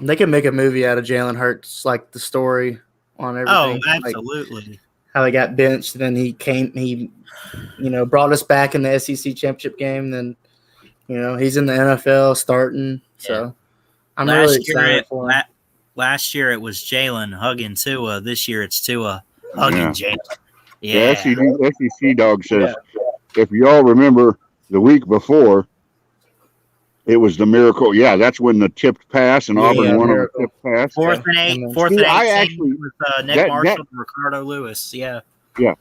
They can make a movie out of Jalen Hurts, like the story on everything. Oh, absolutely. Like how he got benched, then he brought us back in the SEC championship game. Then, he's in the NFL starting. So I'm really excited for him. Last year it was Jalen hugging Tua. This year it's Tua hugging Jalen. Yeah. The SEC dog says, if y'all remember the week before, it was the miracle. Yeah, that's when the tipped pass and Auburn won on the tipped pass. Fourth and 18 with Nick Marshall and Ricardo Lewis. Yeah. Yeah.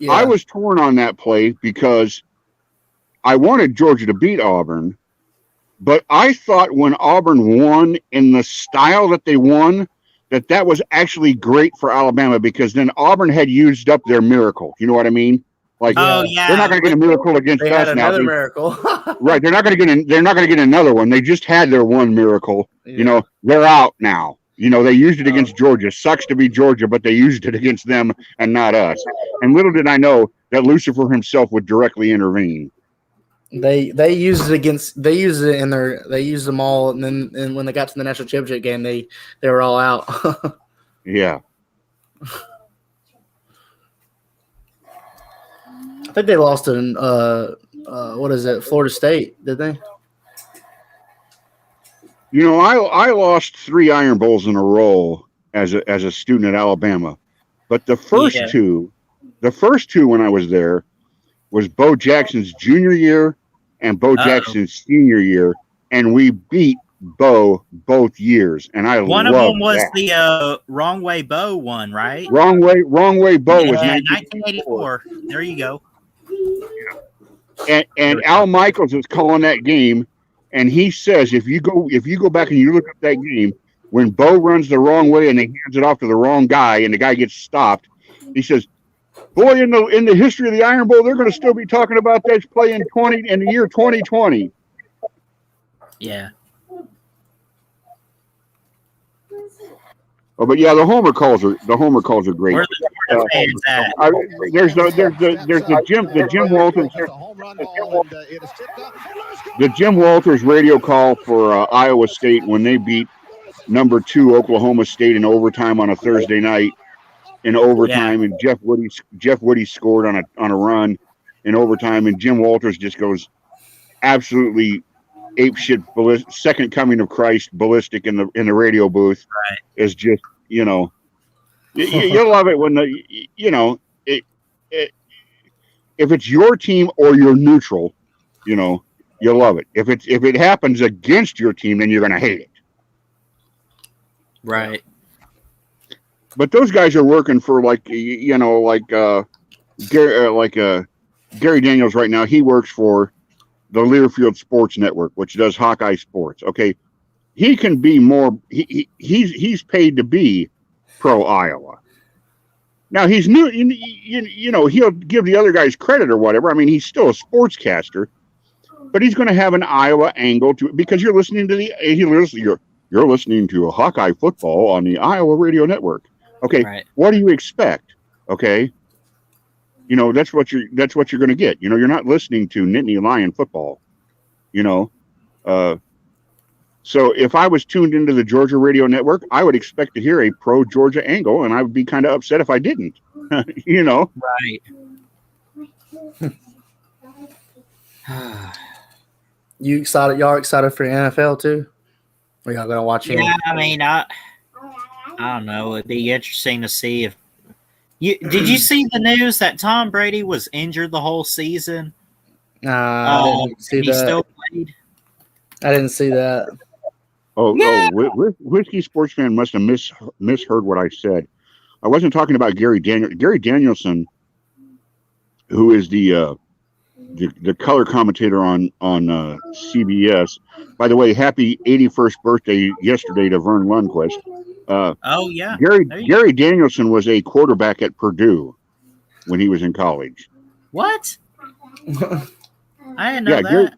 I was torn on that play because I wanted Georgia to beat Auburn, but I thought when Auburn won in the style that they won, that was actually great for Alabama because then Auburn had used up their miracle. You know what I mean? Like, they're not going to get a miracle against us now. Another miracle. Right? They're not going to get another one. They just had their one miracle. Yeah. They're out now. They used it against Georgia. Sucks to be Georgia, but they used it against them and not us. And little did I know that Lucifer himself would directly intervene. They used them all, and then when they got to the national championship game, they were all out. Yeah. I think they lost in Florida State, did they? I lost 3 Iron Bowls in a row as a student at Alabama, but the first two when I was there was Bo Jackson's junior year and Bo Jackson's senior year, and we beat Bo both years, and I one of them was the Wrong Way Bo one, right? Wrong Way Bo was 1984. There you go. And Al Michaels is calling that game, and he says if you go back and you look up that game, when Bo runs the wrong way and he hands it off to the wrong guy and the guy gets stopped, he says, boy, in the history of the Iron Bowl, they're going to still be talking about that play in the year 2020. Yeah. Oh, but yeah, the homer calls are great. Where the fans at? There's the Jim Walters radio call for Iowa State when they beat number 2 Oklahoma State in overtime on a Thursday night. In overtime, and Jeff Woody scored on a run in overtime, and Jim Walters just goes absolutely apeshit, second coming of Christ, ballistic in the radio booth. Right. Is just you'll love it when if it's your team or you're neutral, you'll love it. If it happens against your team, then you're going to hate it. Right. But those guys are working for Gary Daniels right now. He works for the Learfield Sports Network, which does Hawkeye Sports. Okay, he can be more. He's paid to be pro Iowa. Now he's new. He'll give the other guys credit or whatever. I mean, he's still a sportscaster, but he's going to have an Iowa angle to it because you're listening to you're listening to a Hawkeye football on the Iowa Radio Network. Okay, right. What do you expect? Okay, that's what you're going to get. You're not listening to Nittany Lion football. So if I was tuned into the Georgia Radio Network, I would expect to hear a pro Georgia angle, and I would be kind of upset if I didn't. Right. You excited? Y'all excited for the NFL too? Or y'all gonna watch it? Yeah, I mean, I don't know. It'd be interesting to see if did you see the news that Tom Brady was injured the whole season? I didn't see that. Still played. I didn't see that. Whiskey Sports Fan must have misheard what I said. I wasn't talking about Gary Danielson, who is the color commentator on CBS. By the way, happy 81st birthday yesterday to Vern Lundquist. Gary Danielson was a quarterback at Purdue when he was in college. What? I didn't know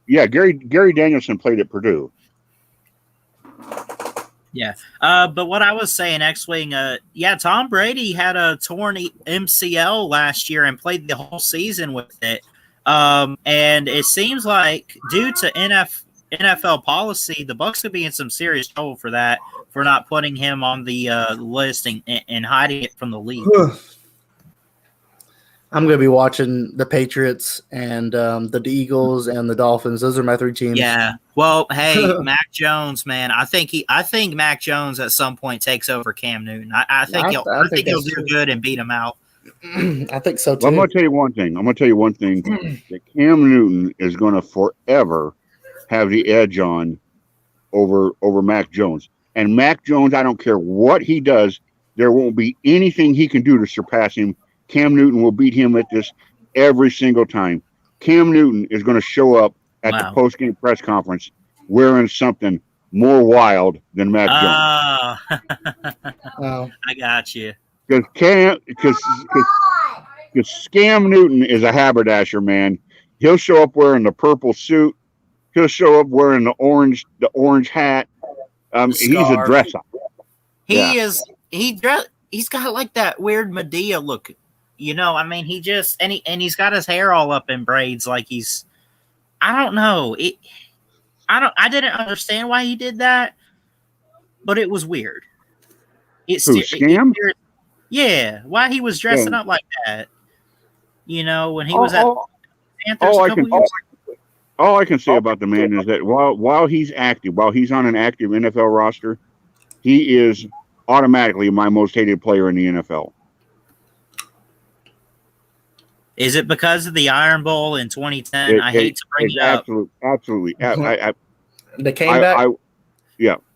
that. Gary Danielson played at Purdue. Yeah. But what I was saying, X-Wing, Tom Brady had a torn MCL last year and played the whole season with it. And it seems like due to NFL policy, the Bucs could be in some serious trouble for that, for not putting him on the list and hiding it from the league. I'm going to be watching the Patriots and the Eagles and the Dolphins. Those are my 3 teams. Yeah. Well, hey, Mac Jones, man. I think Mac Jones at some point takes over Cam Newton. I think he'll do good and beat him out. I think so too. Well, I'm going to tell you one thing. That Cam Newton is going to forever have the edge on over Mac Jones. And Mac Jones, I don't care what he does, there won't be anything he can do to surpass him. Cam Newton will beat him at this every single time. Cam Newton is going to show up at the post-game press conference wearing something more wild than Mac Jones. I got you. Because Cam Newton is a haberdasher, man. He'll show up wearing the purple suit. He'll show up wearing the orange hat. He's a dresser. He's got like that weird Medea look. You know, I mean, he's got his hair all up in braids, like I don't know. I didn't understand why he did that, but it was weird. Scam? Yeah, why he was dressing up like that. You know, when he was at Panthers a couple years ago. All I can say about the man is that while he's active, while he's on an active NFL roster, he is automatically my most hated player in the NFL. Is it because of the Iron Bowl in 2010? I hate to bring it up. Absolutely. They came back.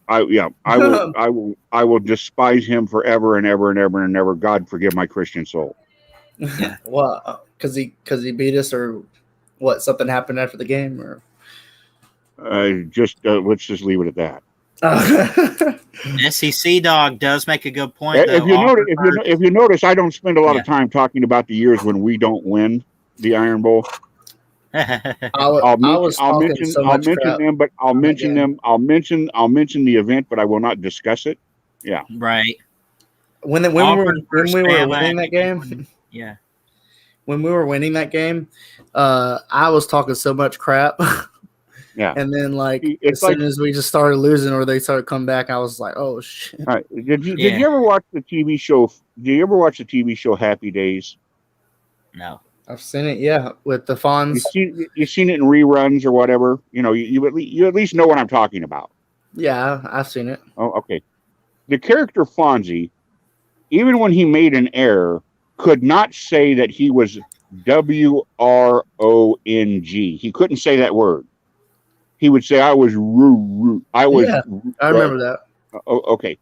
I will despise him forever and ever and ever and ever. God forgive my Christian soul. Yeah. Well, because he beat us, or what? Something happened after the game, or let's just leave it at that. SEC dog does make a good point. If you notice, I don't spend a lot of time talking about the years when we don't win the Iron Bowl. I'll mention them, but I'll mention the event, but I will not discuss it. Yeah, right. When we were winning that game, yeah. When we were winning that game, I was talking so much crap. Yeah, and then as soon as we just started losing or they started coming back, I was like, "Oh shit!" All right. Did you ever watch the TV show? Do you ever watch the TV show Happy Days? No, I've seen it. Yeah, with the Fonz. You've seen it in reruns or whatever. You know, you at least know what I'm talking about. Yeah, I've seen it. Oh, okay. The character Fonzie, even when he made an error, could not say that he was WRONG. He couldn't say that word. He would say, I was rude. I remember that. Okay.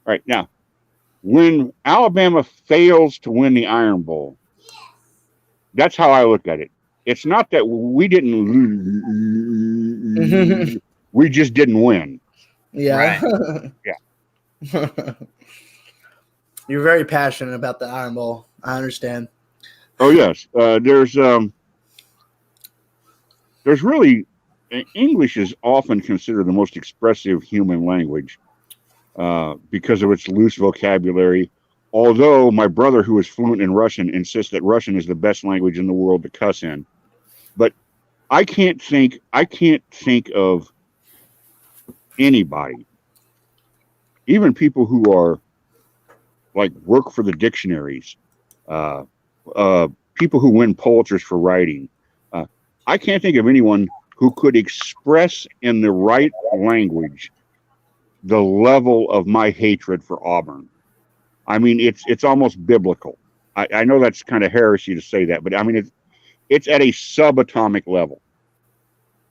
All right. Now, when Alabama fails to win the Iron Bowl, that's how I look at it. It's not that we didn't, we just didn't win. Yeah. Right. Yeah. You're very passionate about the Iron Bowl. I understand. Oh, yes. There's really, English is often considered the most expressive human language because of its loose vocabulary. Although my brother, who is fluent in Russian, insists that Russian is the best language in the world to cuss in. But I can't think of anybody, even people who are work for the dictionaries, people who win Pulitzers for writing. I can't think of anyone who could express in the right language the level of my hatred for Auburn. I mean, it's almost biblical. I know that's kind of heresy to say that, but I mean, it's at a subatomic level.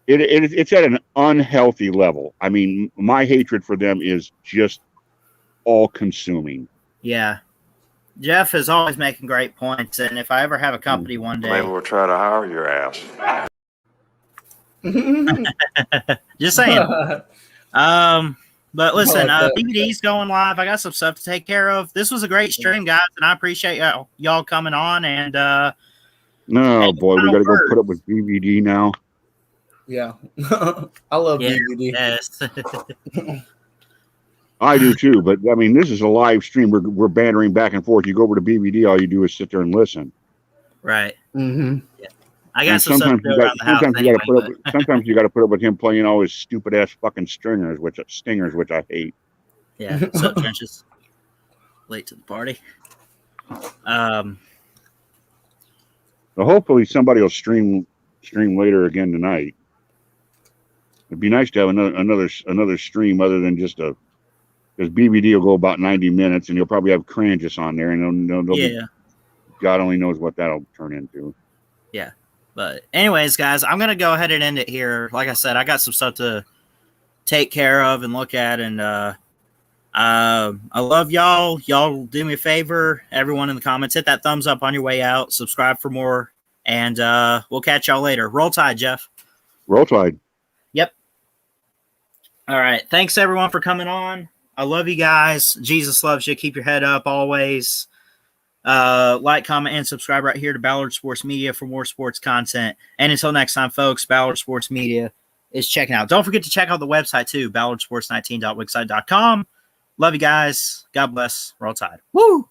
It's at an unhealthy level. I mean, my hatred for them is just all-consuming. Yeah. Jeff is always making great points, and if I ever have a company one day... Maybe we'll try to hire your ass. Just saying. But listen, BBD's going live. I got some stuff to take care of. This was a great stream, guys, and I appreciate y'all coming on. And no, boy, we got to go put up with BBD now. Yeah, I love BBD. Yes. I do too, but I mean, this is a live stream. We're bantering back and forth. You go over to BBD, all you do is sit there and listen. Right. Mm-hmm. Yeah. I got some stuff to do around the house anyway. Sometimes you got to put up with him playing all his stupid ass fucking stingers, which I hate. Yeah. So trenches. Late to the party. So hopefully somebody will stream later again tonight. It'd be nice to have another stream other than just because BBD will go about 90 minutes, and you'll probably have Crangus on there, and God only knows what that'll turn into. Yeah. But anyways, guys, I'm going to go ahead and end it here. Like I said, I got some stuff to take care of and look at. And I love y'all. Y'all do me a favor. Everyone in the comments, hit that thumbs up on your way out. Subscribe for more. And we'll catch y'all later. Roll Tide, Jeff. Roll Tide. Yep. All right. Thanks, everyone, for coming on. I love you guys. Jesus loves you. Keep your head up always. Like, comment, and subscribe right here to Ballard Sports Media for more sports content. And until next time, folks, Ballard Sports Media is checking out. Don't forget to check out the website, too, ballardsports19.wixsite.com. Love you guys. God bless. Roll Tide. Woo!